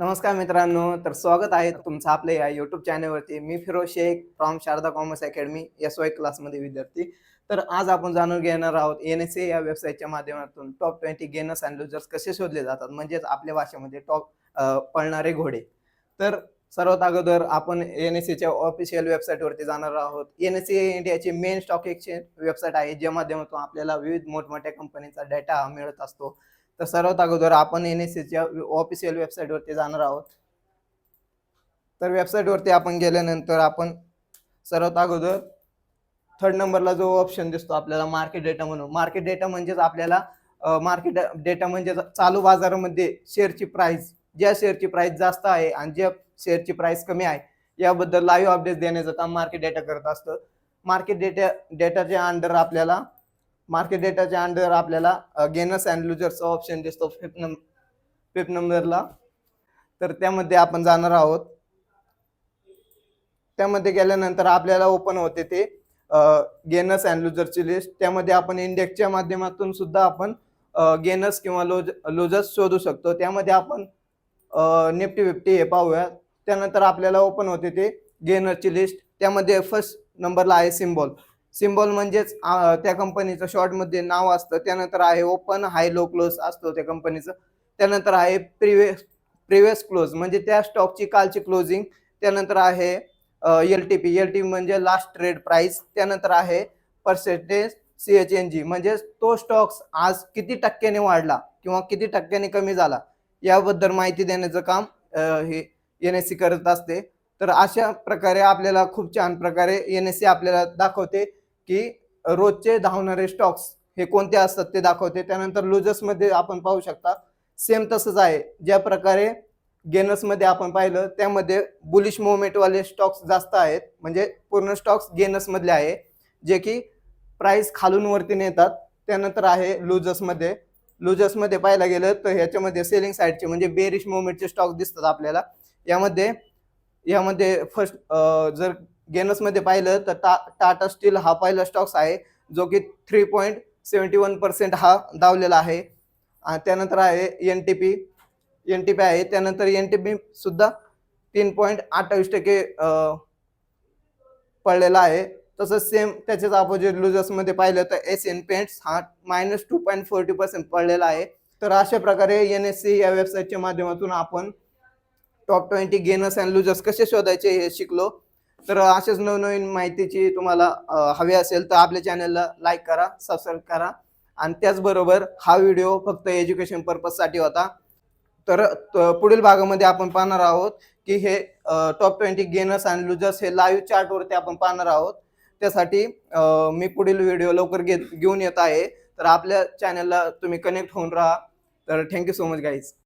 नमस्कार मित्रांनो, तर स्वागत आहे तुमचं आपल्या या यूट्यूब चॅनलवरती. मी Firoz Shaikh from Sharada commerce academy SY क्लासमध्ये विद्यार्थी. तर आज आपण जाणून घेणार आहोत NSA या वेबसाईटच्या माध्यमातून टॉप 20 गेनर्स अँड लुजर्स कसे शोधले जातात, म्हणजेच आपल्या भाषेमध्ये पळणारे घोडे. तर सर्वात अगोदर आपण NSAच्या ऑफिशियल वेबसाईटवरती जाणार आहोत. NSA इंडियाची मेन स्टॉक एक्सचेंज वेबसाईट आहे, ज्या माध्यमातून आपल्याला विविध मोठमोठ्या कंपनीचा डेटा मिळत असतो. तर सर्वात अगोदर आपण NSAच्या ऑफिशियल वेबसाईटवरती जाणार आहोत. तर वेबसाईटवरती आपण गेल्यानंतर आपण सर्वात अगोदर थर्ड नंबरला जो ऑप्शन दिसतो आपल्याला मार्केट डेटा म्हणून. मार्केट डेटा म्हणजेच आपल्याला मार्केट डेटा म्हणजे चालू बाजारामध्ये शेअरची प्राइस, ज्या शेअरची प्राइस जास्त आहे आणि ज्या शेअरची प्राइस कमी आहे याबद्दल लाईव्ह अपडेट देण्याचं काम मार्केट डेटा करत असतं. डेटाच्या अंडर आपल्याला गेनर्स अँड लुजर्सचा ऑप्शन दिसतो फिफ्थ नंबरला. तर त्यामध्ये आपण जाणार आहोत. त्यामध्ये गेल्यानंतर आपल्याला ओपन होते ते गेनर्स अँड लुजर्सची लिस्ट. त्यामध्ये आपण इंडेक्सच्या माध्यमातून सुद्धा आपण गेनर्स किंवा लुजर्स शोधू शकतो. त्यामध्ये आपण निफ्टी 50 हे पाहूया. त्यानंतर आपल्याला ओपन होते ते गेनरची लिस्ट. त्यामध्ये फर्स्ट नंबरला आहे सिम्बॉल म्हणजेच त्या कंपनीचं शॉर्टमध्ये नाव असतं. त्यानंतर आहे ओपन हाय लो क्लोज असतो त्या कंपनीचं. त्यानंतर आहे प्रिव्हियस क्लोज म्हणजे त्या स्टॉकची कालची क्लोजिंग. त्यानंतर आहे LTP म्हणजे लास्ट ट्रेड प्राइस. त्यानंतर आहे पर्सेंटेज CHNG म्हणजे तो स्टॉक्स आज किती टक्क्याने वाढला किंवा किती टक्क्याने कमी झाला याबद्दल माहिती देण्याचं काम हे NSE करत असते. तर अशा प्रकारे आपल्याला खूप छान प्रकारे NSE आपल्याला दाखवते की रोजचे धावणारे स्टॉक्स हे कोणते असतात ते दाखवते. त्यानंतर लुजर्स मध्ये आपण पाहू शकता सेम तसंच आहे. ज्या प्रकारे गेनर्स मध्ये आपण पाहिलं त्यामध्ये बुलिश मुवमेंट वाले स्टॉक्स जास्त आहेत, म्हणजे पूर्ण स्टॉक्स गेनर्स मधले आहे जे की प्राइस खालून वरती नेतात. त्यानंतर आहे लुजर्स मध्ये पाहायला गेलं तर ह्याच्यामध्ये सेलिंग साईडचे म्हणजे बेरिश मुवमेंटचे स्टॉक दिसतात आपल्याला. यामध्ये फर्स्ट जर गेनर्स मध्ये पाहिलं तर टाटा स्टील हा पहिला स्टॉक्स आहे जो की 3.71% हा दावलेला आहे. त्यानंतर आहे NTP आहे. त्यानंतर NTP सुद्धा 3.28% पडलेला आहे. तसंच सेम त्याच्याच अपोजिट लुजर्स मध्ये पाहिलं तर एशियन पेंट्स हा -2.40% पडलेला आहे. तर अशा प्रकारे NSE या वेबसाईटच्या माध्यमातून आपण टॉप 20 गेनर्स अँड लुजर्स कसे शोधायचे हे शिकलो. तर अशाच नवनवीन माहितीची तुम्हाला हवी असेल तर आपल्या चॅनलला लाईक करा, सबस्क्राईब करा. आणि त्याचबरोबर हा व्हिडिओ फक्त एज्युकेशन पर्पजसाठी होता. तर पुढील भागामध्ये आपण पाहणार आहोत की हे टॉप 20 गेनर्स अँड लुजर्स हे लाईव्ह चार्टवरती आपण पाहणार आहोत. त्यासाठी मी पुढील व्हिडिओ लवकर घेऊन येत आहे. तर आपल्या चॅनलला तुम्ही कनेक्ट होऊन राहा. तर थँक्यू सो मच गाईज.